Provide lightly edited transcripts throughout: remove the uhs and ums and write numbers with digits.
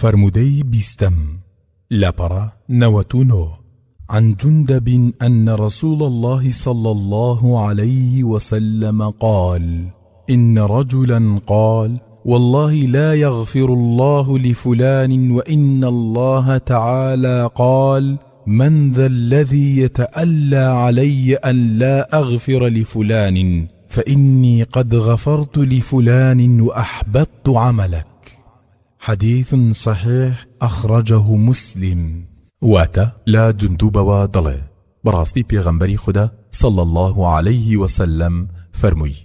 فرمودي بيستم لبرا نوتونو عن جندب أن رسول الله صلى الله عليه وسلم قال: إن رجلا قال: والله لا يغفر الله لفلان، وإن الله تعالى قال: من ذا الذي يتألى علي أن لا أغفر لفلان، فإني قد غفرت لفلان وأحبطت عملك. حديث صحيح أخرجه مسلم. واتا لا جندوب ودله براستي پیغمبری خدا صلى الله عليه وسلم فرموي: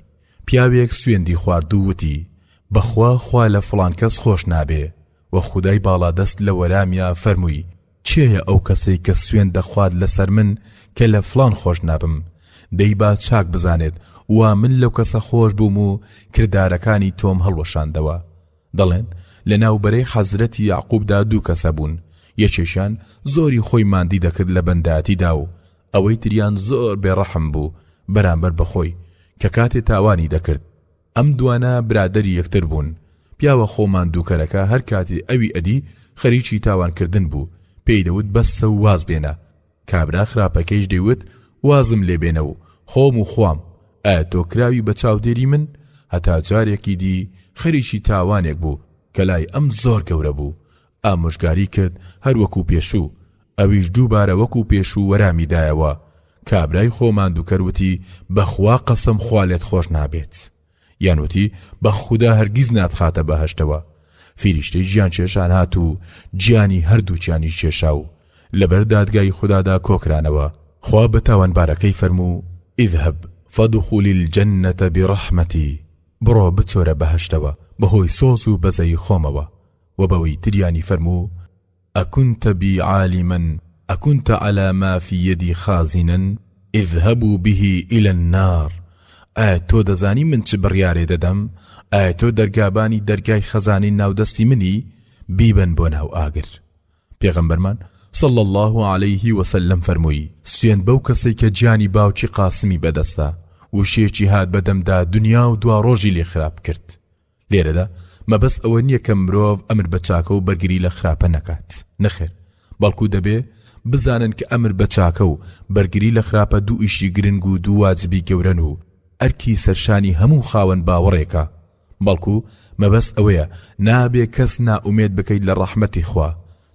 پیاوێک سوێندی خواردو وتی: بەخوا خوا لە فڵان کەس خۆش نابێ، و خودای باڵا دەست لە وەرامیا فەرمووی: چێیە ئەو کەسەی کە سوێن دەخوات لەسەر من کە لە فڵان خۆش نابم؟ دەی با چاک بزانێت وا من لەو کەسە خۆش بووم و کردارەکانی تۆم هەڵوەشاندەوە. دەڵێن لە ناوبەرەی حەزرەتی یعقوبدا دوو کەسە بوون، یەکێشیان زۆری خۆی ماندی دەکرد لە بەنداتیدا و ئەوەی تریان زۆر بێڕەحم بوو بەرامبەر بەخۆی کە کاتێ تاوانی دەکرد. ئەم دوانە برادەری یەکتر بوون. پیاوە خۆمان دووکەرەکە هەر کاتی ئەوی ئەدی خەریکی تاوانکردن بوو، پێی دەوت بەسە و واز بێنە. کابرا خراپەکەیش دەیوت: وازم لێ بێنە و خۆم و خۆم، ئایا تۆ کراوی بە چاودێری من؟ هەتا جارێکی دی خەریکی تاوانێک بوو کە لای ئەم زۆر گەورە بوو، ئامۆژگاری کرد هەر وەکو پێشوو. ئەویش دووبارە وەکو پێشوو وەرامی دایەوە. کابرای خۆمان دووکەروتی: بەخوا قەسەم خوا لێت خۆش نابێت، یانوتی بە خودا هەرگیز ناتخاتە بەهەشتەوە. فیریشتەی ژیان چێشان هات و گیانی هەردووچیانی چێشا و لەبەر دادگای خودادا کۆکرانەوە. خوا بە تاوانبارەکەی فەرموو: اذهب فادخل الجنة برحمتي، بڕۆ بچۆرە بەهەشتەوە بەهۆی سۆز و بەزەی خۆمەوە. و بەوەی تریانی فەرموو: أكنت بي عالما أكنت على ما في يدي خازنا اذهبوا به إلى النار. ئایا تۆ دەزانی من چ بڕیارێ دەدەم؟ ئایا تۆ دەرگابانی دەرگای خەزانی ناودەستی منی؟ بیبن بۆ ناو ئاگر. پێغەمبەرمان صلى الله عليه وسلم فەرمووی: سوێن بەو کەسەی کە گیانی باوکی قاسمی بەدەستە و شێکی هات بەدەمدا دنیا و دوا ڕۆژی لێ خراپ کرد. لێرەدا مەبەست ئەوە نییە کە مرۆڤ ئەمر بە چاکە و بەرگری لە خراپە نەکات، نەخێر، بەڵکو دەبێ بزانن کە ئەمر بە چاکە و بەرگری لە خراپە دوو ئیشی گرنگ و دوو واجبی گەورەن و ئەرکی سەرشانی هەموو خاوەن باوەڕێکە. بەڵکو مەبەست ئەوەیە نابێ کەس نائومێد بکەیت لە ڕەحمەتی خوا،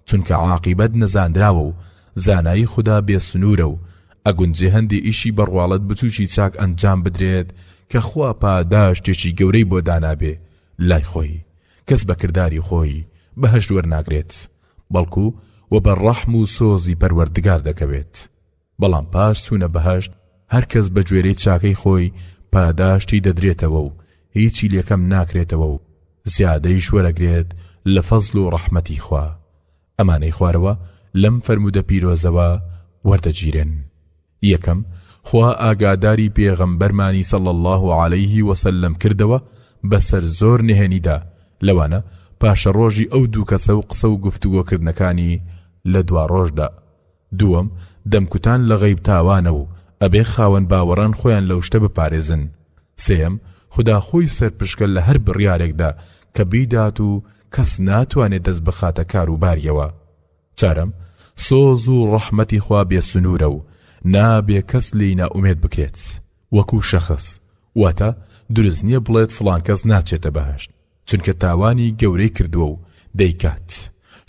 چونکە عاقیبەت نەزاندراوە و زانایی خوددا بێسنوورە و ئەگونجێ هەندێ ئیشی بەڕواڵەت بچووکی چاک ئەنجام بدرێت کە خوا پاداشتێکی گەورەی بۆ دانابێ لای خۆی. کەس بە کردداری خۆی بەهەشت وەرناگرێت، بەڵکو و بە ڕەحم و سۆزی پەروەردگار دەکەوێت. بەڵام پاش چوونە بەهەشت هەر کەس بە گوێرەی چاکەی خۆی پاداشتی دەدرێتەوە و هیچی لێکەم ناکرێتەوە و زیادەیش وەرەگرێت لە فەزل و ڕەحمەتی خوا. ئەمانەی خوارەوە لەم فەرمودە پیرۆزەوە وەردەگیرن. یەکەم، خوا ئاگاداری پێغەمبەرمانی صلی الله عليه وسلم کردەوە بەسەر زۆر نهێنیدا، لەوانە پاشە ڕۆژی ئەو دوو کەسە و قسە و گفتوگۆکردنەکانی لە دوا ڕۆژدا. دووەم، دەمکوتان لە غەیب تاوانە و ئەبێ خاوەن باوەڕان خۆیان لەو شتە بپارێزن. سێم، خدا خۆی سەرپشکە لە هەر بڕیارێکدا کە بیدات و کەس ناتوانێت دەست بخاتە کاروباریەوە. چارەم، سۆز و ڕەحمەتی خوا بێ سنوورە و نابێ کەس لی نائومێد بکرێت وەکو شەخص. واتە دروست نییە بڵێت فڵان کەس ناچێتە بەهەشت چونکە تاوانی گەورەی کردووە و دەیکات.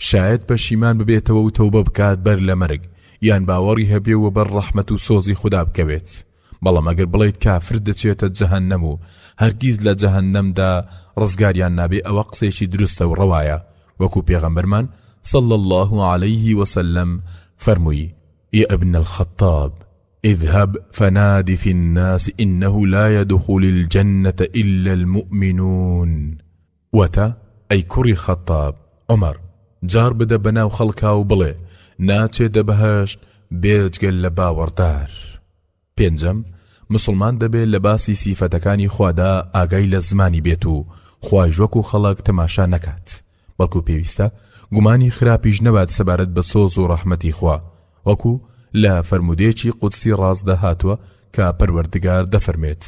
شاید پەشیمان ببێتەوە و تەوبە بکات بەر لە مەرگ، یان باوەڕی هەبێ و بەر ڕەحمەت و سۆزی خوددا بکەوێت. بەڵام ئەگەر بڵێیت کافر دەچێتە جەهەنەم و هەرگیز لە جەهەنەمدا ڕزگاریان نابێ، ئەوە قسێکی دروستە و ڕەوایە، وەکو پێغەمبەرمان صلى الله عليه وسلم فەرمووی: يا ابن الخطاب اذهب فنادي في الناس إنه لا يدخل الجنة إلا المؤمنون. وتا أي كري خطاب عمر جار بدا بناو خلقا و بڵێ ناچێ دەبەهەشت بێجگەل لە باوەڕدار. پێنجەم، مسلمان دەبێت لە باسی سیفەتەکانی خوادا ئاگای لە زمانی بێت و خوای وەکو خەڵک تەماشا نەکات، بەڵکو پێویستە گومانی خراپیش نەبات سەبارەت بە سۆز و ڕەحمەتی خوا، وەکو لە فەرمودەیەکی قودسی ڕازدا هاتووە کە پەروەردگار دەفەرمێت: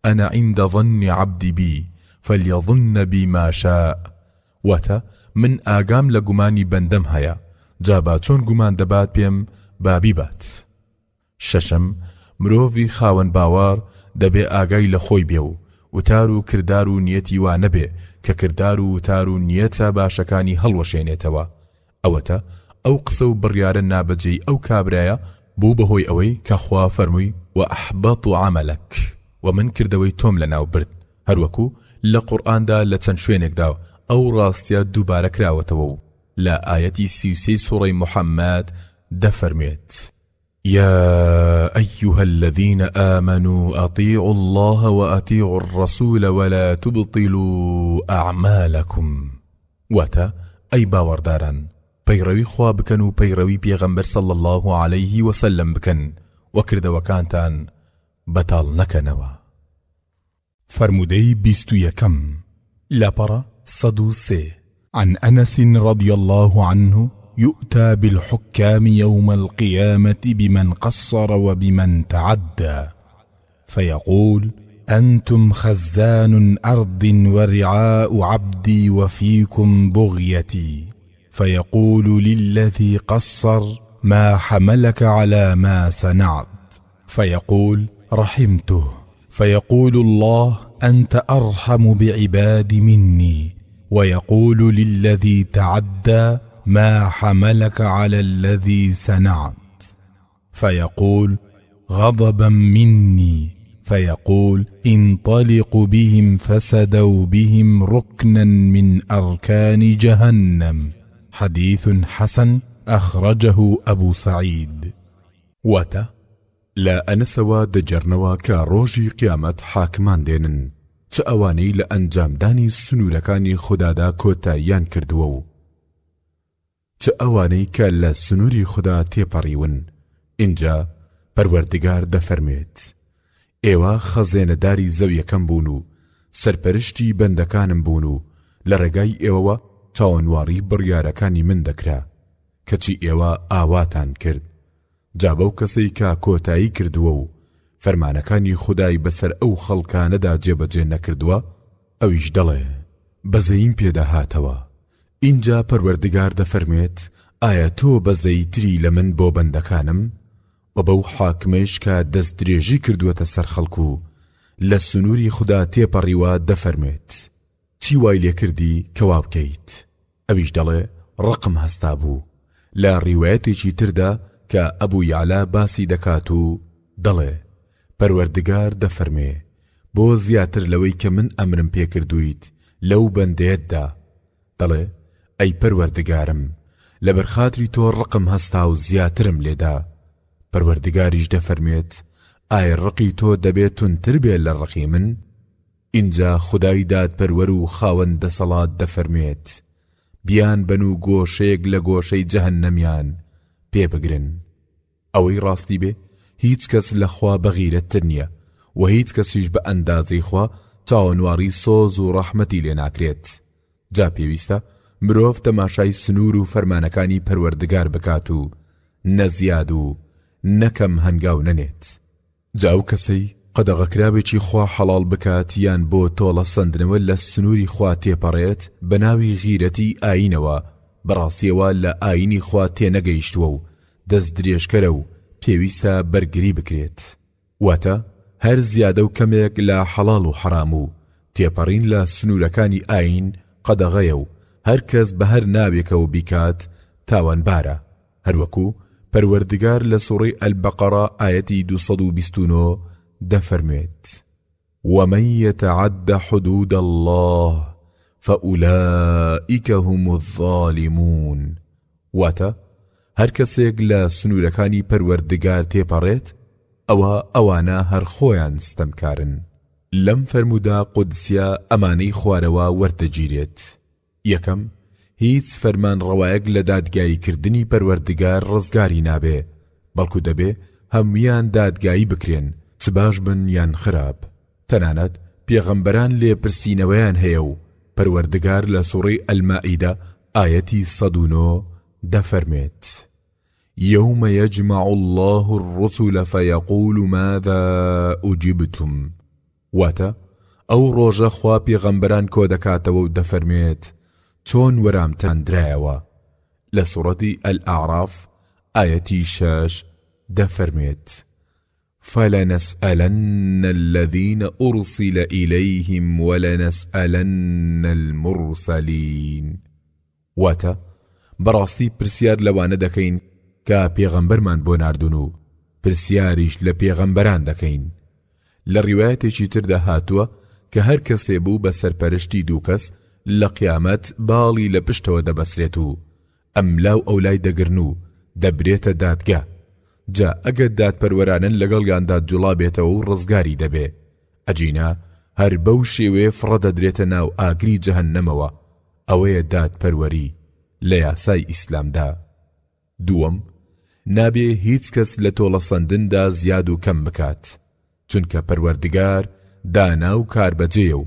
أنا عند ظن عبدي بي فليظن بي ما شاء. واتە من ئاگام لە گومانی بەندەم هەیە، جابا چۆن گومان دەبات پێم بابی بات. شەشەم، مرۆڤی خاوەن باوەڕ دەبێ ئاگای لە خۆی بێ و وتار و کردار و نیەتی وا نەبێ کە کردار و وتار و نیەتە باشەکانی هەڵوەشێنێتەوە. ئەوەتە ئەو قسە و بڕیارە نابەجێی ئەو کابرایە بوو بەهۆی ئەوەی کە خوا فەرمووی وەئەحبەط عەمەلەک، و من کردەوەی تۆم لەناو برد. هەروەکو لە قورئاندا لە چەند شوێنێکدا ئەو ڕاستیە دووبارە کراوەتەوە و لە ئایەتی 33 سوڕەی محەممەد دەفەرمێت يا أيها الذين آمنوا أطيعوا الله وأطيعوا الرسول ولا تبطلوا أعمالكم. واتا أي باورداران پەیڕەوی خوا بکەن و پەیڕەوی پێغەمبەر صلى الله عليه وسلم بکەن و کردەوەکانتان بەتاڵ نەکەنەوە. فرمودەی 21 لاپەڕە 103 عن أنس رضي الله عنه يؤتى بالحكام يوم القيامة بمن قصر وبمن تعدى فيقول أنتم خزان أرض ورعاء عبدي وفيكم بغيتي، فيقول للذي قصر ما حملك على ما صنعت، فيقول رحمته، فيقول الله أنت أرحم بعبادي مني، ويقول للذي تعدى ما حملك على الذي صنعت، فيقول غضبا مني، فيقول انطلق بهم فسدوا بهم ركنا من أركان جهنم. حديث حسن أخرجه أبو سعيد. واتا لا أنسوا دجرنوا كروجي قيامة حاكمان دينن تأواني لأنجام داني سنوركاني خدادا كوتايان كردوو تأواني كالا سنوري خدا تيباريون. إنجا پروردگار دفرميت ئێوە خەزێنەداری زەویەکەم بوون و سەرپەرشتی بەندەکانم بوون و لە ڕێگای ئێوەوە چاوەنواری بڕیارەکانی من دەکرا کەچی ئێوە ئاواتان کرد. جا بەو کەسەی کە کۆتایی کردووە و فەرمانەکانی خودای بەسەر ئەو خەڵکانەدا جێبەجێ نەکردووە ئەویش دەڵێ بەزەیم پێداهاتەوە. اینجا پەروەردگار دەفەرمێت ئایا تۆ بەزەی تری لە من بۆ بەندەکانم؟ و بەو حاکمەش کە دەست درێژی کردووەتە سەر خەڵکو لە سنووری خوددا تێپەڕیوە دەفەرمێت چی وای لێ کردی کەوا بکەیت؟ ئەویش دەڵێ ڕقم هەستا بوو. لە ڕیوایەتێکی تردا کە ئەبوو یعلا باسی دەکات و دەڵێ پەروەردگار دەفەرمێ بۆ زیاتر لەوەی کە من ئەمرم پێکردوویت لەو بەندەیەتدا دەڵێ ئەی پەروەردگارم لەبەر خاتری تۆ ڕقم هەستا و زیاترم لێدا. پەروەردگاریش دەفەرمێت ئایا ڕقی تۆ دەبێت تونتر بێت لە ڕقی من؟ اینجا خودای دادپەروەر و خاوەن دەسەڵات دەفەرمێت بیان بن و گۆشەیەک لە گۆشەی جەهەنەمیان پێبگرن. ئەوەی ڕاستی بێ هیچ کەس لە خوا بەغیرەتتر نییە و هیچ کەسیش بە ئەندازەی خوا چاوەنواری سۆز و ڕەحمەتی لێ ناکرێت. جا پێویستە مرۆڤ تەماشای سنوور و فەرمانەکانی پەروەردگار بکات و نەزیاد و نەکەم هەنگاو نەنێت. جا ئەو کەسەی قەدەغەکرابێکی خوا حەڵاڵ بکات یان بۆ تۆڵە سندنەوە لە سنووری خوا تێپەڕێت بە ناوی غیرەتی ئاینەوە بەڕاستیەوە لە ئاینی خوا تێنەگەیشتووە و دەست درێژکەرە و پێویستە بەرگری بکرێت. واتە هەر زیادە و کەمێک لە حەڵاڵ و حەرام و تێپەڕین لە سنوورەکانی ئاین قەدەغەیە و هەر کەس بە هەر ناوێکەوە بیکات تاوانبارە. هەروەکو پەروەردگار لە سوڕەی ئەلبەقەرە ئایەتی 229 دەفەرمێت ومن يتعد حدود الله فأولئك هم الظالمون. واتە هەر کەسێک لە سنوورەکانی پەروەردگار تێپەڕێت ئەوانە هەر خۆیان ستەمکارن. لەم فەرموودا قودسیە ئەمانەی خوارەوە وەردەگیرێت. یەکەم هیچ فەرمان ڕەوایەک لە دادگاییکردنی پەروەردگار ڕزگاری نابێ بەڵکو دەبێ هەمویان دادگایی بکرێن چ باش بن یان خراپ. تەنانەت پێغەمبەران لێپرسینەوەیان هەیە و پەروەردگار لە سوڕەی ئەلمائیدە ئایەتی 109 دەفەرمێت يوم يجمع الله الرسل فيقول ماذا أجبتم. واتە ئەو ڕۆژە خوا پێغەمبەران کۆ دەکاتەوە و دەفەرمێت چۆن وەرامتاندرایەوە. لە سوورەتی الأعراف ئاەتی 6 دەفەرمێت: فلنسألن الذين أرسل إليهم ولنسألن المرسلين. واتە بەڕاستی پرسیار لەوانە دەکەین کە پێغەمبەرمان بۆ ناردوون و پرسیاریش لە پێغەمبەران دەکەین. لە ڕیوایەتێکی تردا هاتووە کە هەر کەسێ بوو بە سەرپەرشتی دوو کەس لە قیامەت باڵی لە پشتەوە دەبەسرێت و ئەم لاو ئەو لای دەگرن و دەبرێتە دادگا. جا ئەگەر دادپەروەرانن لەگەڵیاندا جوڵا بێتەوە و ڕزگاری دەبێ، ئەجینا هەر بەو شێوەیە فڕە دەدرێتە ناو ئاگری جەهەنەمەوە. ئەوەیە دادپەروەری لە یاسای ئیسلامدا. دووەم، نابێ هیچ کەس لە تۆڵە سەندندا زیاد و کەم بکات، چونکە پەروەردگار دانا و کاربەجێ و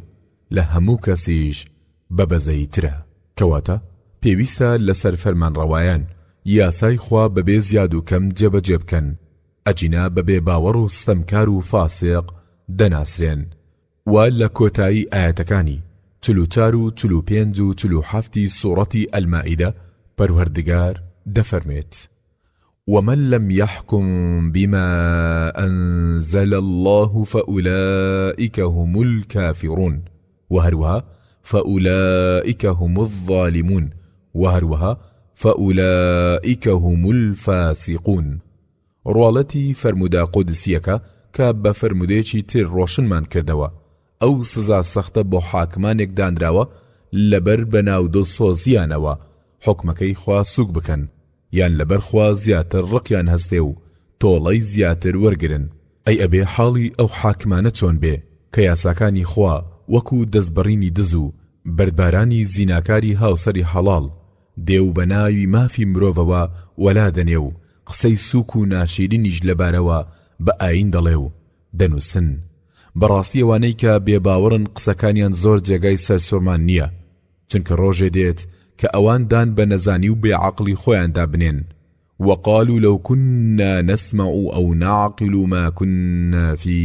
لە هەموو کەسیش بەبەزەیترە. کەواتە پێویستە لەسەر فەرمانڕەوایان یاسای خوا بەبێ زیاد و کەم جێبەجێ بکەن، ئەجینا بەبێ باوەڕ و ستەمکار و فاسق دەناسرێن. وا لە کۆتایی ئاەتەکانی 44 و 45 و 47 سوورەتی ئەلمائیدە پەروەردگار دەفەرمێت: ومن لم يحكم بما أنزل الله فأولئك هم الكافرون وهروها فأولئك هم الظالمون وهروها فأولئك هم الفاسقون. ڕواڵەتی فەرمودا قودسیەکە کە بە فەرمودەیەکی تر ڕۆشنمان کردەوە ئەو سزا سەختە بۆ حاکمانێک دانراوە لەبەر بەناو دڵسۆزیانەوە حکمەکەی خوا سووک بکەن یان لەبەر خوا زیاتر ڕقیان هەستێ و تۆڵەی زیاتر وەرگرن. ئەی ئەبێ حاڵی ئەو حاکمانە چۆن بێ کە یاساکانی خوا وەکو دەستبەڕینی دز و بەردبارانی زیناکاری هاوسەری حەڵاڵ دێو بە ناوی مافی مرۆڤەوە وەلا دەنێ و قسەی سووک و ناشیرینیش لەبارەوە بە ئاین دەڵێ و دەنووسن. بەڕاستی ئەوانەی کە بێباوەڕن قسەکانیان زۆر جێگای سەرسوورمان نییە، چونکە ڕۆژێ دێت کە ئەوان دان بە نەزانی و بێعەقڵی خۆیاندا بنێن. وقالوا لو كنا نسمع أو نعقل ما كنا في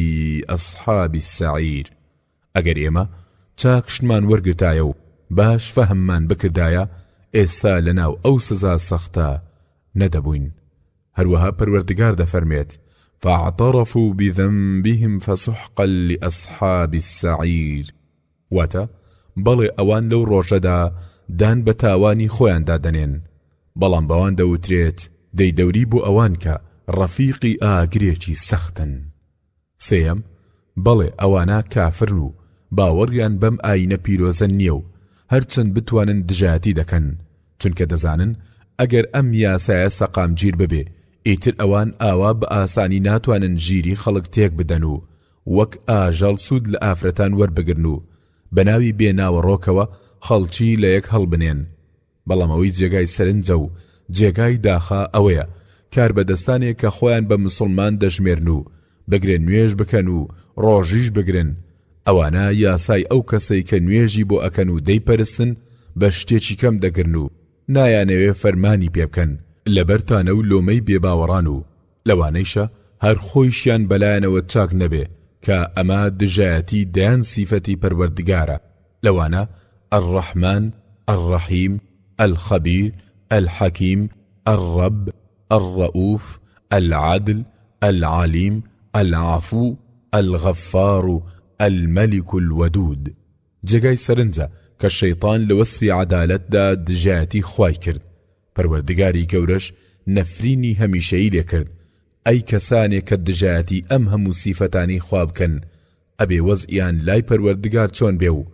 أصحاب السعير. ئەگەر ئێمە چاکشتمان وەرگرتایە و باش فەهممان بکردایە ئێستا لەناو ئەو سزا سەختە نەدەبووین. هەروەها پەروەردگار دەفەرمێت: فاعترفوا بذنبهم فسحقا لأصحاب السعير. واتە بەڵێ ئەوان لەو ڕۆژەدا دان بە تاوانی خۆیاندا دەنێن، بەڵام بەوان دەوترێت دەی دەوری بۆ ئەوان کە ڕەفیقی ئاگرێکی سەختن. سێەم، بەڵێ ئەوانە کافرن و باوەڕیان بەم ئاینە پیرۆزە نییە و هەرچەند بتوانن دژایەتی دەکەن، چونکە دەزانن ئەگەر ئەم یاسایە سەقامگیر ببێ ئیتر ئەوان ئاوا بە ئاسانی ناتوانن ژیری خەڵک تێک بدەن و وەک ئاژەڵ سوود لە ئافرەتان وەربگرن و بە ناوی بێناوەڕۆکەوە خەڵکی لە یەک هەڵبنێن. بەڵام ئەوەی جێگای سەرنجە و جێگای داخا ئەوەیە کار بەدەستانێک کە خۆیان بە مسلمان دەژمێرن و بگرن نوێژ بکەن و ڕۆژیش بگرن. ئەوانە یاسای ئەو کەسەی کە نوێژی بۆ ئەکەن و دەیپەرستن بە شتێکی کەم دەگرن و نایانەوێ فەرمانی پێ بکەن لەبەرتانە و لۆمەی بێباوەڕان و لەوانەیشە هەر خۆیشیان بەلایەنەوە چاک نەبێ کە ئەمە دژایەتی دەیان سیفەتی پەروەردگارە. لەوانە الرحمن، الرحیم، الخبیر، الحەکیم، الرب، الرؤوف، العدل، العلیم، العفو، الغفار، الملك الودود. جێگای سەرنجە کە شەیطان لە وەسفی عەدالەتدا دژایەتی خوای کرد. پەروەردگاری گەورەش نەفرینی هەمیشەیی لێ کرد. ئەی کەسانێک کە دژایەتی ئەم هەموو سیفەتانی خوا بکەن ئەبێ وەزئیان لای پەروەردگار چۆن بێ و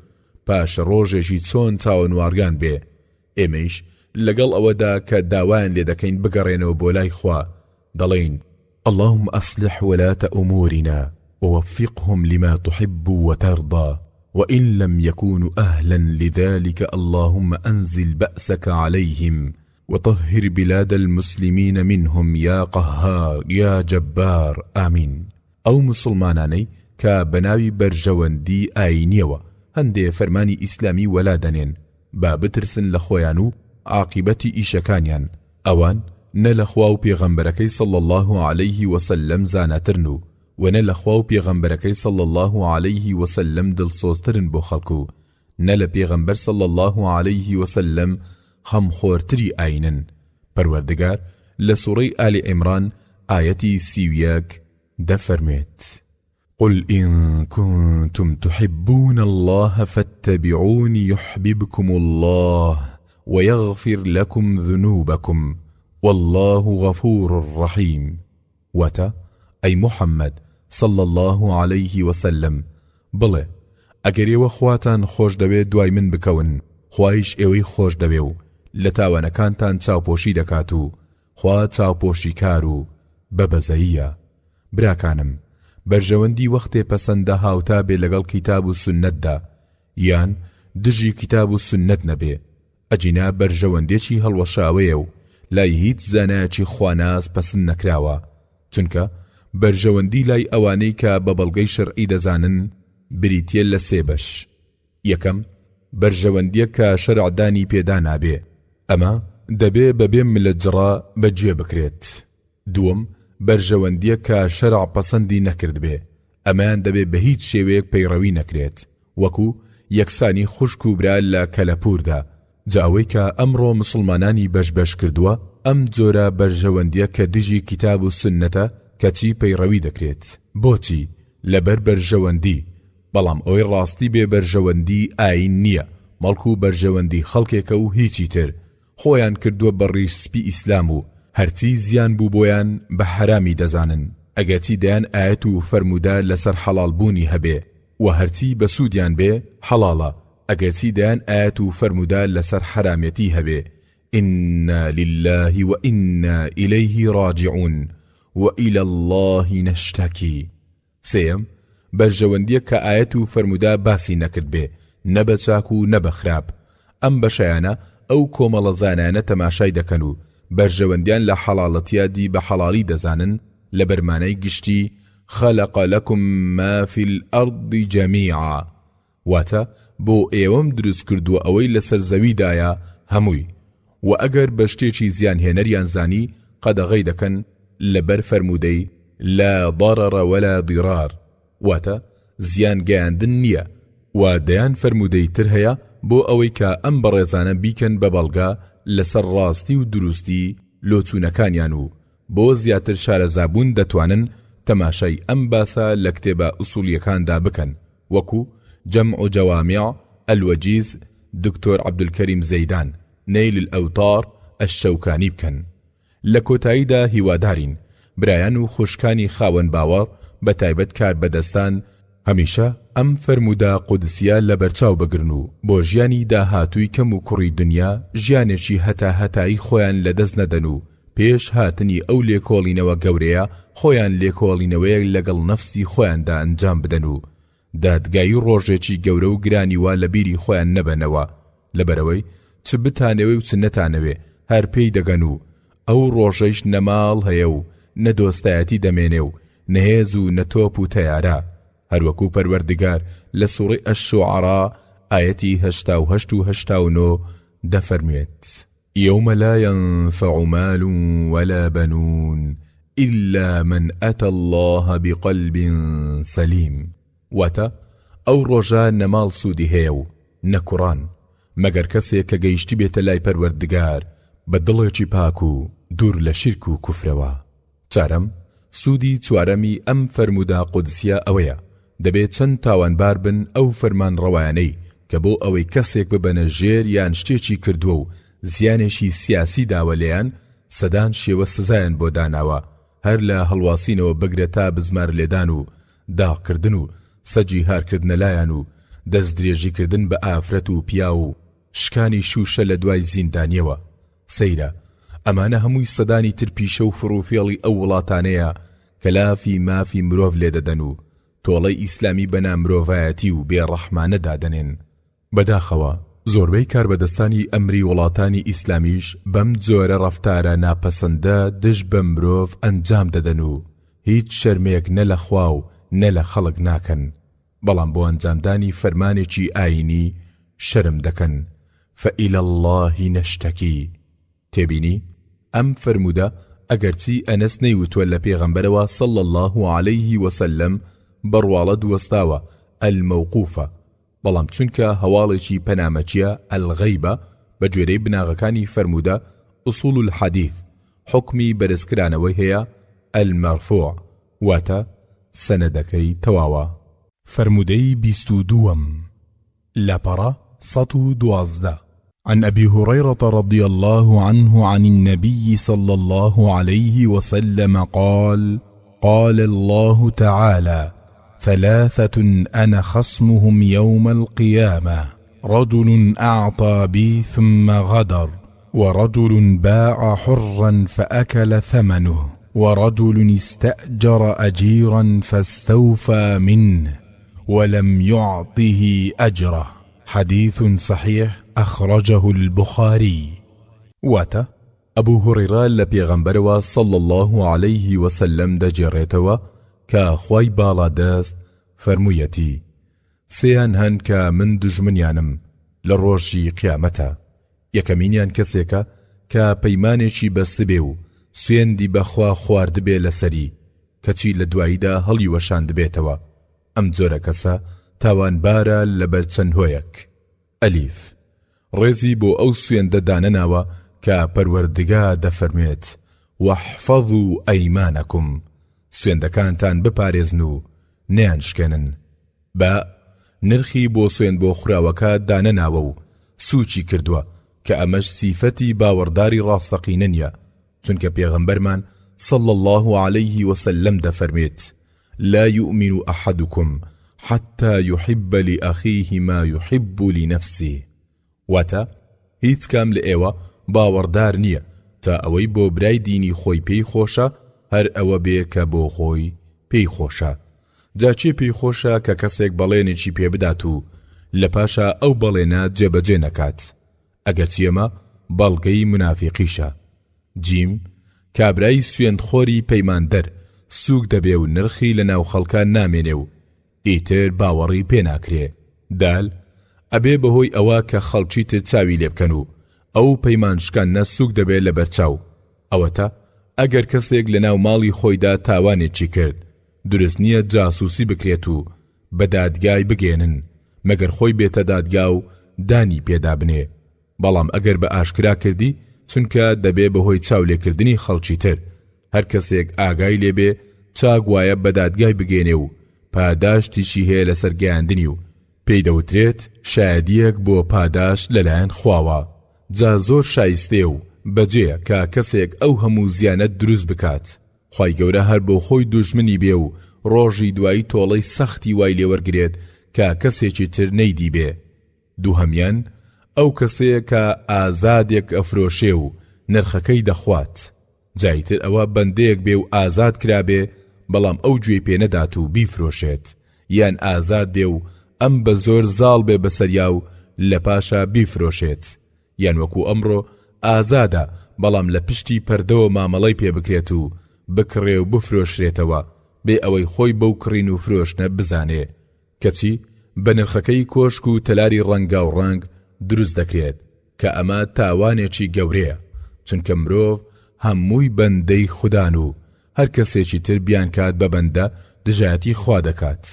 پاش ڕۆژێکی چۆن چاوەنواریان بێ. ئێمەیش لەگەڵ ئەوەدا کە داوایان لێ دەکەین بگەڕێنەوە بۆ لای خوا دەڵێین: اللهم أصلح ولاة أمورنا ووفقهم لما تحب وترضى وإن لم يكونوا أهلا لذلك اللهم أنزل بأسك عليهم وطهر بلاد المسلمين منهم يا قهار يا جبار آمين. أو مسلماناني كبناوي برجواندي آينيوة هندي فرماني إسلامي ولا دنين بابترسن لخويانو عاقبتي إيشكانيان أوان نلخواو بيغمبركي صلى الله عليه وسلم زاناترنو ونلخواو بيغمبركي صلى الله عليه وسلم دلسوزترن بو خلقو نەلە پێغەمبەر صلی الله عليه وسلم خەمخۆرتری ئاینن. پەروەردگار لە سوڕەی ئالی عیمران ئایەتی 31 دەفەرمێت: قل إن كنتم تحبون الله فاتبعوني يحببكم الله ويغفر لكم ذنوبكم والله غفور رحيم. وتا أي محمد صلى الله عليه وسلم بڵێ ئەگەر ئێوە خواتان خۆش دەبێت دوای من بکەون، خوایش ئێوەی خۆش دەبێ و لە تاوانەکانتان چاوپۆشی دەکات و خوا چاوپۆشی کار و بەبەزەییە. براکانم، بەرژەوەندی وەختێ پەسەندە هاوتا بێ لەگەڵ کیتاب و سنەتدا یان دژی کیتاب و سنەت نەبێ، ئەجینا بەرژەوەندێکی هەڵوەشاوەیە و لای هیچ زانایەکی خواناز پەسەند نەکراوە، چونکە بەرژەوەندی لای ئەوانەی کە بە بەڵگەی شەرعی دەزانن بریتیە لە سێ بەش. یەکەم، بەرژەوەندیە کە شەرعدانی پێدا نابێ، ئەمە دەبێ بەبێ ملەجڕا بەگوێ بکرێت. دووەم، بەرژەوەندیە کە شەرع پەسەندی نەکرد بێ، ئەمان دەبێ بە هیچ شێوەیەک پەیڕەوی نەکرێت، وەکو یەکسانی خوشک و برا لە کەلەپوردا. جاوەی کە ئەمڕۆ مسلمانانی بەش کردووە، ئەم جۆرە بەرژەوەندیە کە دژی کیتاب و سنەتە کەچی پەیڕەوی دەکرێت. بۆچی؟ لەبەر بەرژەوەندی، بەڵام ئەوەی ڕاستی بێ بەرژەوەندی ئاین نییە، مەڵکو بەرژەوەندی خەڵکێکە و هیچی تر. خۆیان کردووە بەڕیش سپی ئیسلام و هەرچی زیان بوو بۆیان بە حرامی دەزانن، ئەگەتی دەیان ئاەت و فەرمودا لەسەر حەڵال بوونی هەبێ و هەرچی بە سوودیان بێ حەڵاڵە، ئەگەرچی دەیان ئاەت و فەرمودا لەسەر حرامەتی هەبێ. إنا لله وإنا إليه راجعون وإلى الله نشتكي. سێم، بەرژەوەندیە کە ئاەت و فەرمودا باسی نەکرد بێ، نەبە چاک و نەبە خراپ. ئەم بەشایانە ئەو کۆمەڵە زانانە تەماشای دەکەن و بەرژەوەندیان لە حەڵاڵەتیادی بە حەڵاڵی دەزانن لە بەرمانەی گشتی خەلەق لەکم ما فی الأرض جەمیعا، واتە بۆ ئێوەم دروست کردووە ئەوەی لەسەر زەویدایە هەمووی، و ئەگەر بە شتێکی زیان هێنەریان زانی قەدەغەی دەکەن لەبەر فەرمودەی لا ضرر ولا ضرار، واتە زیان گەیاندن نییە، و دەیان فەرمودەی تر هەیە بۆ ئەوەی کە ئەم بەڕێزانە بیکەن بە بەڵگا لەسەر ڕاستی و دروستی لۆچوونەکانیان و بۆ زیاتر شارەزابوون دەتوانن تەماشای ئەم باسە لە کتێبە ئوسوڵیەکاندا بکەن، وەکو جەمع و جەوامع الوەجیز دکتۆر عەبدولکەریم زەیدان، نەیل الئەوتار ئەششەوکانی بکەن. لە کۆتاییدا هیوادارین برایان و خوشکانی خاوەن باوەڕ بە تایبەت کار بەدەستان هەمیشە ئەم فەرمودا قودسیە لە بەرچاو بگرن و بۆ ژیانی داهاتووی کەم و کوڕی دنیا ژیانێکی هەتایی خۆیان لەدەست نەدەن و پێش هاتنی ئەو لێکۆڵینەوە گەورەیە خۆیان لێکۆڵینەوەیەک لەگەڵ نەفسی خۆیاندا ئەنجام بدەن و دادگایی ڕۆژێکی گەورە و گرانی وا لە بیری خۆیان نەبەنەوە، لەبەرەوەی چ بتانەوێ و چ نەتانەوێ هەر پێی دەگەن و ئەو ڕۆژەیش نەماڵ هەیە و نەدۆستایەتی دەمێنێ و نەهێز و نەتۆپ و تەیارە، هەروەکو پەروەردگار لە سوڕەی ئەششوعەرا ئایەتی 88 و 89 دەفەرمێت: يوم لا ينفع مال ولا بنون إلا من أتى الله بقلب سليم. واتە ئەو ڕۆژە نەماڵ سوودی هەیە و نەکوڕان مەگەر کەسێک کە گەیشتی بێتە لای پەروەردگار بە دڵێکی پاک و دوور لە شیرک و کوفرەوە. چارەم، سوودی چوارەمی ئەم فەرمودا قودسیە ئەوەیە دەبێت چەند تاوانبار بن ئەو فەرمان ڕەوایانەی کە بۆ ئەوەی کەسێک ببەنە ژێر یان شتێکی کردووە و زیانێکی سیاسی داوە لێیان سەدان شێوە سزایان بۆ داناوە، هەر لە هەڵواسینەوە بگرێت تا بزمار لێدان و داغکردن و سەجی هارکردنەلایەن و دەستدرێژیکردن بە ئافرەت و پیا و شکانی شوشە لە دوای زیندانیەوە. سەیرە ئەمانە هەمووی سەدانی تر پیشە و فڕوفێڵی ئەو وڵاتانەیە کە لافی مافی مرۆڤ لێدەدەن و تۆڵەی ئیسلامی بەنا مرۆڤایەتی و بێڕەحمانە دادەنێن. بەداخەوە زۆربەی کاربەدەستانی ئەمری وڵاتانی ئیسلامیش بەم جۆرە ڕەفتارە ناپەسەندە دژ بە مرۆڤ ئەنجام دەدەن و هیچ شەرمێک نە لە خوا و نە لە خەڵک ناکەن، بەڵام بۆ ئەنجامدانی فەرمانێکی ئاینی شەرم دەکەن. فإلى الله نشتكي. تێبینی ئەم فەرموودە ئەگەرچی ئەنەس نەیوتووە لە پێغەمبەرەوە صلى الله عليه وسلم بڕواڵە دووەستاوە ئەلمەوقوفە، بەڵام چونکە هەواڵێکی پەنامەچیە ئەلغەیبە بە گوێرەی بناغەکانی فەرموودە ئوسوڵ الحەدیث حکمی بەرزکرانەوەی هەیە المەرفوع واتە سەنەدەکەی تەواوە. فرمودي 22 لپرا 112 عن أبي هريرة رضي الله عنه عن النبي صلى الله عليه وسلم قال: قال الله تعالى: ثلاثة أنا خصمهم يوم القيامة: رجل أعطى بي ثم غدر، ورجل باع حرا فأكل ثمنه، ورجل استأجر أجيرا فاستوفى منه ولم يعطه أجره. حديث صحيح أخرجه البخاري. واتا أبو هريرة لبيغمبروا صلى الله عليه وسلم دجريتوا كخوي بالا دست فرمويتي: سيان هن كمن دجمنيانم لروشي قيامتا. يكمينيان كسيكا كبيمانيشي بستبيو سويندي بخوا خوارد بي لسري كچي لدوائيدا هلي وشاند بيتوا. ئەم جۆرە کەسە تاوانبارە لەبەر چەند هۆیەک. ئەلیف ڕێزی بۆ ئەو سوێندە دانەناوە کە پەروەردگار دەفەرمێت: وەحفەظوا ئەیمانەکم، سوێندەکانتان بپارێزن و نەیانشکێنن. بە نرخی بۆ سوێند بۆ خوراوەکە دانەناوە و سوچی کردووە کە ئەمەش سیفەتی باوەڕداری ڕاستەقینە نیە، چونکە پێغەمبەرمان صلى الله عليه وسلم دەفەرمێت: لا يؤمن أحدكم حتى يحب لأخيه ما يحب لنفسه. واتا هیچ کام لە ئێوە باوەڕدار نییە تا ئەوەی بۆ برای دینی خۆی پێی خۆشە هەر ئەوە بێ کە بۆ خۆی پێی خۆشە. جاچێ پێی خۆشە کە کەسێک بەڵێنێکی پێ بدات و لە پاشا ئەو بەڵێنە جێبەجێ نەکات، ئەگەرچی ئەمە بەڵگەی منافیقیشە. جیم کابرای سوێندخۆری پەیماندەر سوک دەبێ و نرخی لە ناو خەڵکە نامێنێ و ئیتر باوەڕی پێ ناکرێ. دال ئەبێ بەهۆی ئەوە کە خەڵکی تر چاوی لێ بکەن و ئەو پەیمانشکانە سوک دەبێت لە بەرچاو. ئەوەتە ئەگەر کەسێک لە ناو ماڵی خۆیدا تاوانێکی کرد، دروست نییە جاسوسی بکرێت و بە دادگای بگێنن مەگەر خۆی بێتە دادگا و دانی پێدا بنێ. بەڵام ئەگەر بە ئاشکرا کردی، چونکە دەبێ بەهۆی چاولێکردنی خەڵکی تر هەر کەسێک ئاگای لێبێ چاک وایە بە دادگای بگێنێ و پاداشتیشی هەیە لەسەر گەیاندنی و پێی دەوترێت شایەدیەک بۆ پاداش لەلایەن خواوە. جا زۆر شایستێ و بەجێ کە کەسێک ئەو هەموو زیانەت دروست بکات، خوای گەورە هەر بۆ خۆی دوژمنی بێ و ڕۆژی دوایی تۆڵەی سەختی وای لێوەرگرێت کە کەسێکی تر نەیدی بێ. دووهەمیان ئەو کەسەیە کە ئازادێک ئەفرۆشێ و نرخەکەی دەخوات، جایتر ئەوە بەندەیەک بێ و ئازاد کرابێ بەڵام ئەو گوێ پێ نەدات و بیفرۆشێت، یان ئازاد بێ و ئەم بە زۆر زاڵ بێ بەسەریا و لە پاشا بیفرۆشێت، یان وەکو ئەمڕۆ ئازادە بەڵام لە پشتی پەردەوە مامەڵەی پێ بکرێت و بکڕێ و بفرۆشرێتەوە بێ ئەوەی خۆی بەو کڕین و فرۆشنە بزانێ، کەچی بە نرخەکەی کۆشک و تەلاری ڕەنگا و ڕەنگ دروست دەکرێت کە ئەمە تاوانێکی گەورەیە، چونکە مرۆڤ هەمووی بەندەی خوددان و هەر کەسێکی تر بیان کات بە بەندە دژایەتی خوا دەکات.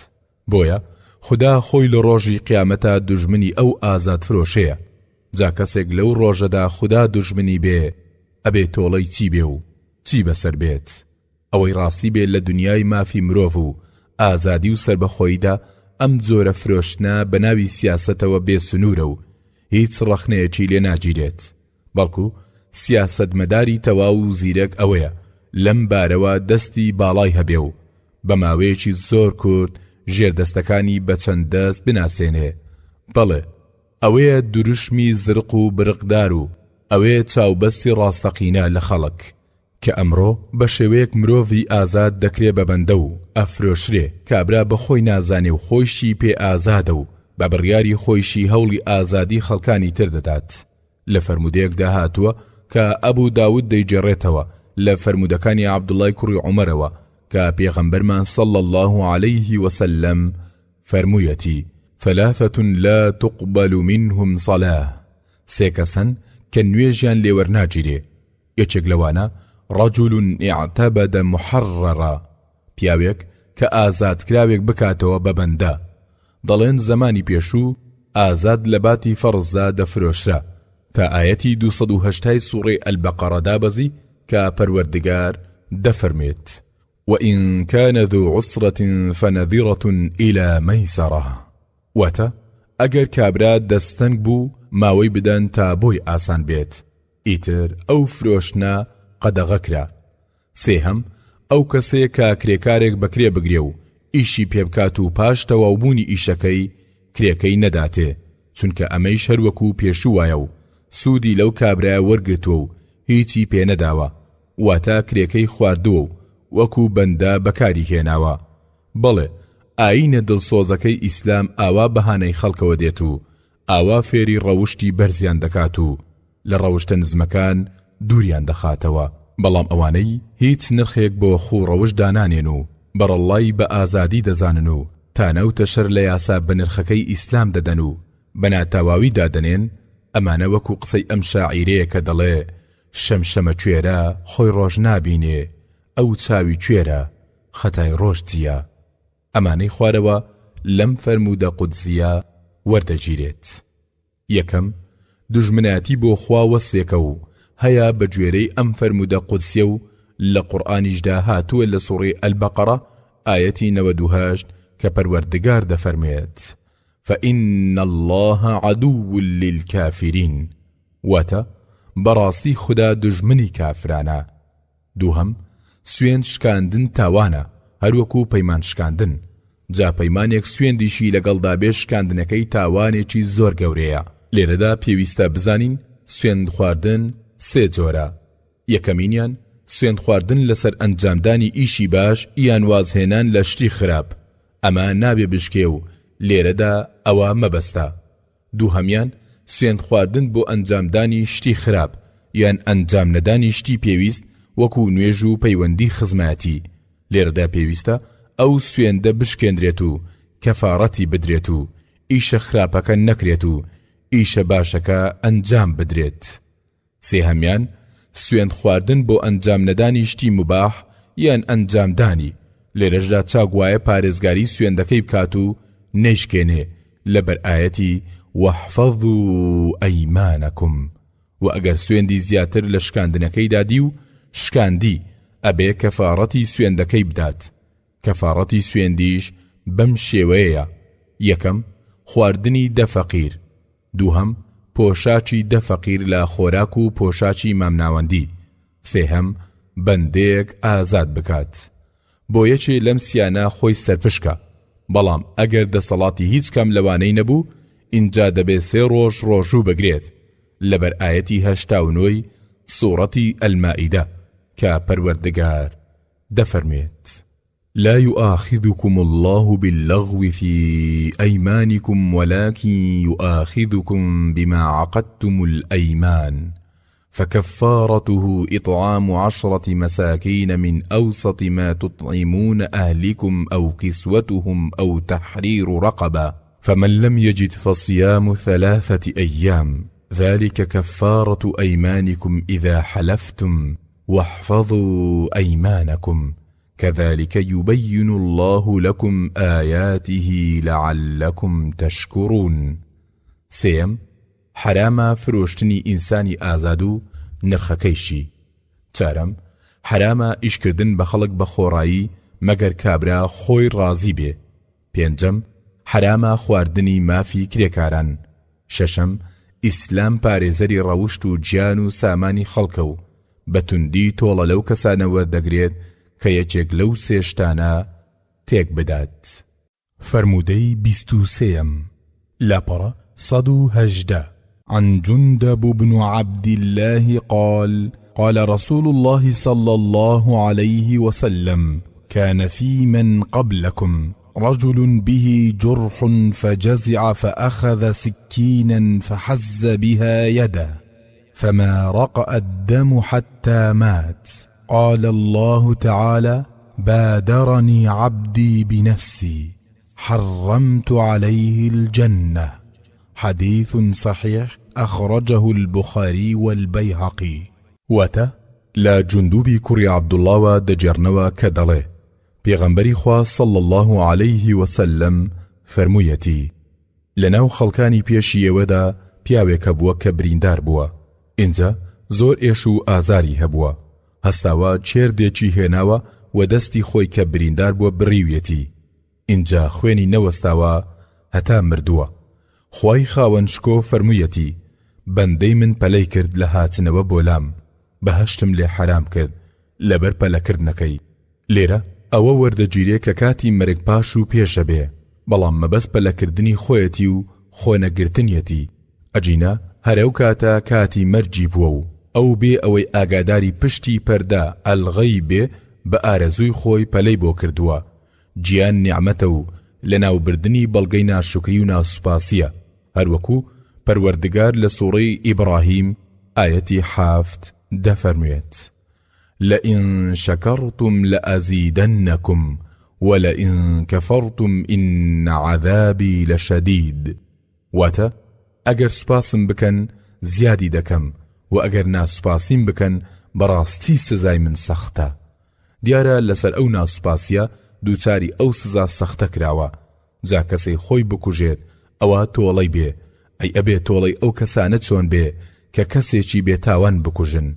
بۆیە خدا خۆی لە ڕۆژی قیامەتە دوژمنی ئەو ئازاد فرۆشەیە. جا کەسێک لەو ڕۆژەدا خدا دوژمنی بێ ئەبێ تۆڵەی چی بێ و چی بەسەر بێت. ئەوەی ڕاستی بێت لە دنیای مافی مرۆڤ و ئازادی و سربەخۆیدا ئەم جۆرە فرۆشتنە بە ناوی سیاسەتەوە بێ سنوورە و هیچ ڕەخنەیەکی لێ ناگیرێت، بەڵکو سیاسەتمەداری تەواو و زیرەک ئەوەیە لەم بارەوە دەستی باڵای هەبێ و بە ماوەیەکی زۆر کورت ژێردەستەکانی بە چەند دەست بناسێنێ. بەڵێ ئەوەیە دروشمی زرق و برقدار و ئەوەیە چاوبەستی ڕاستەقینە لە خەڵک کە ئەمڕۆ بە شێوەیەک مرۆڤی ئازاد دەکرێ بە بەندە و ئەفرۆشرێ کابرا بە خۆی نازانێ و خۆیشی پێ ئازادە و بە بڕیاری خۆیشی هەوڵی ئازادی خەڵکانی تر دەدات. لە فەرمودەیەکدا هاتووە کە ئەبوو داود دەیجێڕێتەوە لە فەرمودەکانی عەبدوڵای کوڕی عومەرەوە کە پێغەمبەرمان صلى الله عليه وسلم فەرموویەتی: ثلاثة لا تقبل منهم صلاة. سێ کەسن کە نوێژیان لێوەرناگیرێ، یەکێک لەوانە رجل اعتبد محررا، پیاوێک کە ئازادکراوێک بکاتەوە بە بەندە، دەڵێن زمانی پێشوو ئازاد لە باتی فەرزدا دەفرۆشرا تا ئاەتی 280 سوڕەی ئەلبەقەڕە دابەزی کە پەروەردگار دەفەرمێت وَإِن كَانَ ذُو عُسْرَةٍ فَنَذِرَةٌ إِلَى مَيْسَرَةٍ واتە ئەگەر کابرا دەستەنگ بوو ماوەی بدەن تا بۆی ئاسان بێت ئیتر ئەو فرۆشتنە قەدەغەکرا سێهەم ئەو کەسەیە کە کرێکارێک بەکرێ بگرێ و ئیشی پێبکات و پاش تەواوبوونی ئیشەکەی کرێکەی نەداتێ چونکە ئەمەی شەروەکو پێشوو وایە و سوودی لەو کابرایە وەرگرتووە و هیچی پێ نەداوە واتە کرێکەی خواردووە و وەکو بەندە بەکاری هێناوە بەڵێ ئاینە دڵسۆزەکەی ئیسلام ئاوا بەهانەی خەڵکەوە دێت و ئاوا فێری ڕەوشتی بەرزیان دەکات و لە ڕەوشتە نزمەکان دووریان دەخاتەوە بەڵام ئەوانەی هیچ نرخێک بۆ خوڕەوش دانانێن و بەڕەڵای بە ئازادی دەزانن و تانەوتە شەر لە یاسا بە نرخەکەی ئیسلام دەدەن و بەناتاواوی دادەنێن ئەمانە وەکو قسەی ئەم شاعیرەیە کە دەڵێ شەمشەمە کوێرە خۆی ڕۆژ نابینێ ئەو چاوی کوێرە خەتای ڕۆژ جیە ئەمانەی خوارەوە لەم فەرموودە قودزیە وەردەگیرێت یەکەم دوژمناتی بۆ خوا وەسفێکە و هەیە بە گوێرەی ئەم فەرموودە قودسیە و لە قورئانیشدا هاتووە لە سوڕەی ئەلبەقەڕە ئاەتی 98 کە پەروەردگار دەفەرمێت فإن الله عدو للكافرين واتە بەڕاستی خدا دژمنی کافرانە دووهەم سوێند شکاندن تاوانە هەروەکو پەیمان شکاندن جا پەیمانێک سوێندیشی لەگەڵدا بێ شکاندنەکەی تاوانێکی زۆر گەورەیە لێرەدا پێویستە بزانین سوێند خواردن سێ جۆرە یەکەمینیان سوێند خواردن لەسەر ئەنجامدانی ئیشی باش یان وازهێنان لە شتی خراپ ئەمە نابێ بشکێ و لێرەدا ئەوە مەبەستە دووهەمیان سوێند خواردن بۆ ئەنجامدانی شتی خراپ یان ئەنجام نەدانی شتی پێویست وەکو نوێژ و پەیوەندی خزمەتی لێرەدا پێویستە ئەو سوێندە بشکێندرێت و کەفارەتی بدرێت و ئیشە خراپەکە نەکرێت و ئیشە باشەکە ئەنجام بدرێت سێهەمیان سوێند خواردن بۆ ئەنجام نەدانی شتی مباح یان ئەنجامدانی لێرەشدا چاگوایە پارێزگاری سوێندەکەی بکات و نەیشکێنێ لەبەر ئاەتی وەحفەظوا ئەیمانەکم و ئەگەر سوێندی زیاتر لە شکاندنەکەی دادی و شکاندی ئەبێ کەفارەتی سوێندەکەی بدات کەفارەتی سوێندیش بەم شێوەیە یەکەم خواردنی دەفەقیر دووهەم پۆشاچی دەفەقیر لە خۆراک و پۆشاچی مامناوەندی سێهەم بەندەیەک ئازاد بکات بۆ یەکێ لەم سیانە خۆی سەرپشکە بەڵام ئەگەر دەسەڵاتی هیچ کەم لەوانەی نەبوو ئینجا دەبێ سێ ڕۆژ ڕۆژوو بگرێت لەبەر ئاەتی 89 سوڕەتی ئەلمائیدە کە پەروەردگار دەفەرمێت لا يؤاخذكم الله باللغو في أيمانكم ولكن يؤاخذكم بما عقدتم الأيمان فكفارته إطعام 10 مساكين من أوسط ما تطعمون أهلكم أو كسوتهم أو تحرير رقبة فمن لم يجد فصيام 3 أيام ذلك كفارة أيمانكم إذا حلفتم واحفظوا أيمانكم كذلك يبين الله لكم آياته لعلكم تشكرون سيم حراما فروشتني إنساني آزادو نرخكيشي چارم حراما إشكردن بخلق بخورایی مگر کابرا خوی رازی بێ پێنجەم حراما خواردنی مافی کرێکاران شەشەم ئیسلام پارێزەری ڕەوشت و گیان و سامانی خەڵکە و بەتوندی تۆڵە لەو کەسانەوە دەگرێت کە یەکێک لەو سێشتانە تێک بدات فرمودەی 23 لاپەڕە 118 عن جندب بن عبد الله قال رسول الله صلى الله عليه وسلم كان في من قبلكم رجل به جرح فجزع فأخذ سكينا فحز بها يده فما رقأ الدم حتى مات قال الله تعالى بادرني عبدي بنفسي حرمت عليه الجنة حديث صحيح أخرجه البخاري والبيهقي واتە لا جندوبی کوڕی عەبدوڵڵاوە دەجێڕنەوە کە دەڵێ پێغەمبەری خوا صلی الله عليه وسلم فەرموویەتی لەناو خەڵکانی پێشی ئێوەدا پیاوێکە بووە کە بریندار بووە. ئینجا زۆر ئێش و ئازاری هەبووە. هەستاوە چێردێکی هێناوە و دەستی خۆی کە بریندار بووە بڕیویەتی. اینجا خوێنی نەوەستاوە هەتا مردووە. خوای خاوەن شکۆ فەرموویەتی بەندەی من پەلەی کرد لە هاتنەوە بۆ لام، بەهەشتم لێ حرام کرد لەبەر پەلەکردنەکەی. لێرە ئەوە وەردەگیرێ کە کاتی مەرگ پاش و پێشە بێ، بەڵام مەبەست پەلەکردنی خۆیەتی و خۆنەگرتنیەتی. ئەجینە هەرەو کاتە کاتی مەرجی بووە و ئەو بێ ئەوەی ئاگاداری پشتی پەردا ئەلغەی بێ بە ئارەزووی خۆی پەلەی بۆ کردووە. گیان نیعمەتە و لە ناوبردنی بەڵگەی ناشکری و ناسوپاسیە، هەروەکو پەروەردگار لە سوورەی ئیبراهیم ئایەتی 7 دەفەرموێت لئن شەکەڕتم لەئەزیدەنەکم وەلئن کەفەڕتم ئین عەذابی لەشەدید. واتە ئەگەر سوپاسم بکەن زیادی دەکەم و ئەگەر ناسوپاسیم بکەن بەڕاستی سزای من سەختە. دیارە لەسەر ئەو ناسوپاسیە دووچاری ئەو سزا سەختە کراوە. جا کەسەی خۆی بکوژێت ئەوە تۆڵەی بێ، ئەی ئەبێ تۆڵەی ئەو کەسانە چۆن بێ کە کەسێکی بێتاوان بکوژن.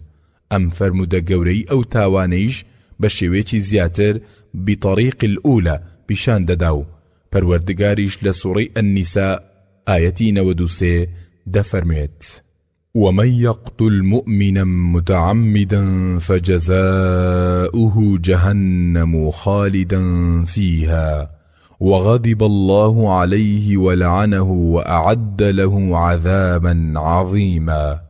ئەم فەرموودە گەورەی ئەو تاوانەیش بە شێوەیەکی زیاتر بطریق الأولى پیشان دەدا و پەروەردگاریش لە سوورەی ئەنیسا ئایەتی 93 دەفەرموێت ومن يقتل مؤمنا متعمدا فجزاؤه جهنم خالدا فيها وغضب الله عليه ولعنه وأعد له عذابا عظيما.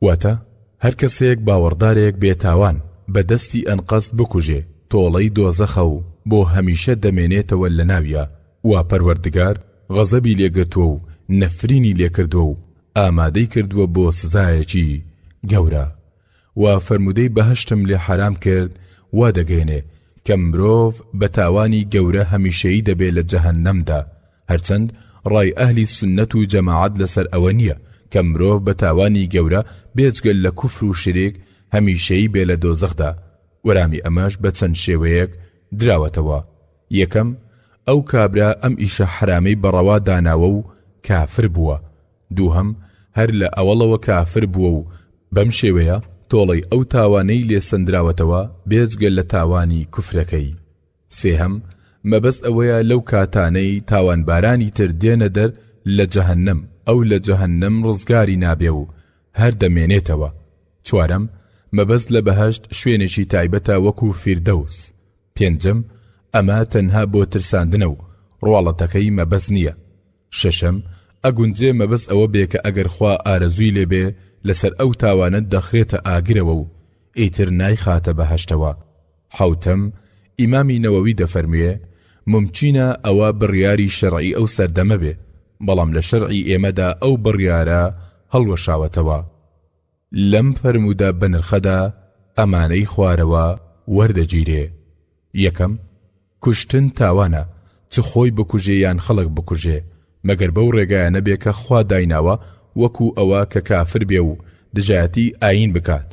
واتا هەر کەسێک باوەڕدارێک بێتاوان بەدەستی ئەنقەس بکوژێ تۆڵەی دۆزەخە و بۆ هەمیشە دەمێنێتەوە لە ناویە، وا پەروەردگار غەزەبی لێگرتووە و نەفرینی لێکردووە و ئامادەی کردووە بۆ سزایەکی گەورە. وا فەرمودەی بەهەشتم لێ حرام کرد وا دەگەێنێ کە مرۆڤ بە تاوانی گەورە هەمیشەیی دەبێت لە جەهەنەمدا، هەرچەند ڕای ئەهلی سنەت و جەماعەت لەسەر ئەوە نییە کە مرۆڤ بە تاوانی گەورە بێجگەل لە کوفر و شریک هەمیشەیی بێ لە دۆزەخدا. وەرامی ئەمەش بە چەند شێوەیەک دراوەتەوە. یەکەم ئەو کابرا ئەم ئیشە حرامەی بەڕەوا داناوە و کافر بووە. دووهەم هەر لە ئەوڵەوە کافر بووە و بەم شێوەیە تۆڵەی ئەو تاوانەی لێ سندراوەتەوە بێجگەل لە تاوانی کوفرەکەی. سێهەم مەبەست ئەوەیە لەو کاتانەی تاوانبارانی تر دێنە دەر لە جەهەنەم ئەو لە جەهەنەم ڕزگاری نابێ و هەر دەمێنێتەوە. چوارەم مەبەست لە بەهەشت شوێنێکی تایبەتە وەکو فیردەوس. پێنجەم ئەمە تەنها بۆ ترساندنە و ڕواڵەتەکەی مەبەست نییە. شەشەم ئەگونجێ مەبەست ئەوە بێ کە ئەگەر خوا ئارەزووی لێبێ لەسەر ئەو تاوانت دەخرێتە ئاگرەوە و ئیتر نایخاتە بەهەشتەوە. حەوتەم ئیمامی نەوەوی دەفەرموێ ممچینە ئەوە بڕیاری شەرعی ئەو سەردەمە بێ، بەڵام لە شەرعی ئێمەدا ئەو بڕیارە هەڵوەشاوەتەوە. لەم فەرموودە بەنرخەدا ئەمانەی خوارەوە وەردەگیرێ. یەکەم کوشتن تاوانە، چ خۆی بکوژێ یان خەڵک بکوژێ، مەگەر بەو ڕێگایانە بێ کە خوا دایناوە وەکو ئەوە کە کافر بێ و دژایەتی ئاین بکات،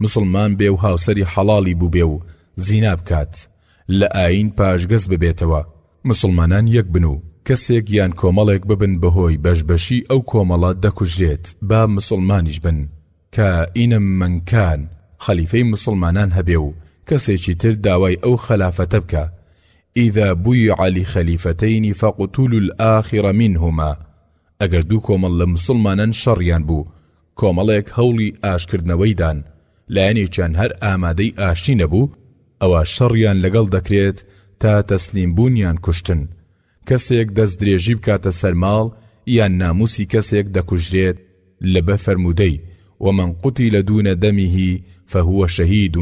مسلمان بێ و هاوسەری حەڵاڵی بوو بێ و زینا بکات، لە ئاین پاشگەز ببێتەوە. مسلمانان یەک بن و کەسێک یان کۆمەڵێک ببن بەهۆی بەشبەشی ئەو کۆمەڵە دەکوژێت با مسلمانیش بن کە ئینم منکان خەلیفەی مسلمانان هەبێ و کەسێکی تر داوای ئەو خەلافەتە بکە. ئیذا بویع لخەلیفەتەینی فەقتولوا الآخر منهما. ئەگەر دوو کۆمەڵ لە مسلمانان شەڕیان بوو، کۆمەڵێک هەوڵی ئاشکردنەوەیدان، لایەنێکیان هەر ئامادەی ئاشتی نەبوو، ئەوە شەڕیان لەگەڵ دەکرێت تا تەسلیم بوونیان کوشتن. کەسێک دەست درێژی بکاتە سەرماڵ یان ناموسی کەسێک دەکوژرێت لەبە فەرمودەی ومن قتل دون دمه فهو شهيد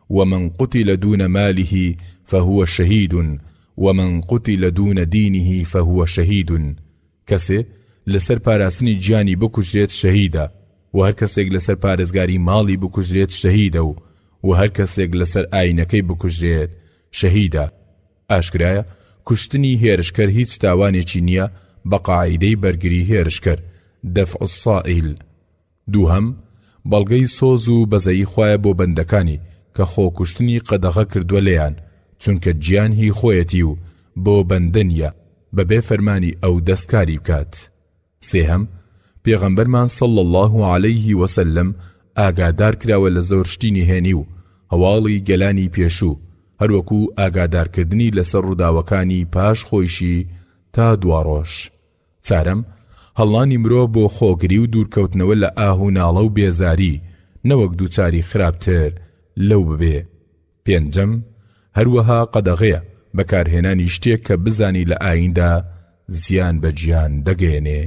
ومن قتل دون ماله فهو شهيد ومن قتل دون دينه فهو شهيد. کەسێ لەسەر پاراستنی گیانی بکوژرێت شەهیدە، و هەر کەسێک لەسەر پارێزگاری ماڵی بکوژرێت شەهیدە و هەر کەسێک لەسەر ئاینەکەی بکوژرێت شەهیدە. ئاشکرایە کوشتنی هێرشکەر هیچ تاوانێکی نییە بە قاعیدەی بەرگری هێرشکەر دەفع الصائل. دووهەم بەڵگەی سۆز و بەزەیی خوایە بۆ بەندەکانی کە خۆکوشتنی قەدەغە کردووە لێیان، چونکە گیان هی خۆیەتی و بۆ بەندە نییە، بەبێ فەرمانی ئەو دەستکاری بکات. سێهەم، پێغەمبەرمان صلی الله عليه وسلم ئاگادار کراوە لە زۆر شتی نهێنی و هەواڵی گەلانی پێشوو، هەروەکو ئاگادارکردنی لەسەر ڕووداوەکانی پاش خۆیشی تا دوڕۆژ. چارەم، هەڵانی مرۆڤ بۆ خۆگری و دوورکەوتنەوە لە ئاه و ناڵە و بێزاری، نەوەک دووچاری خراپتر لەو ببێ. پێنجەم، هەروەها قەدەغەیە بەکارهێنانی شتێک کە بزانی لە ئایندا زیان بە گیان دەگەێنێ.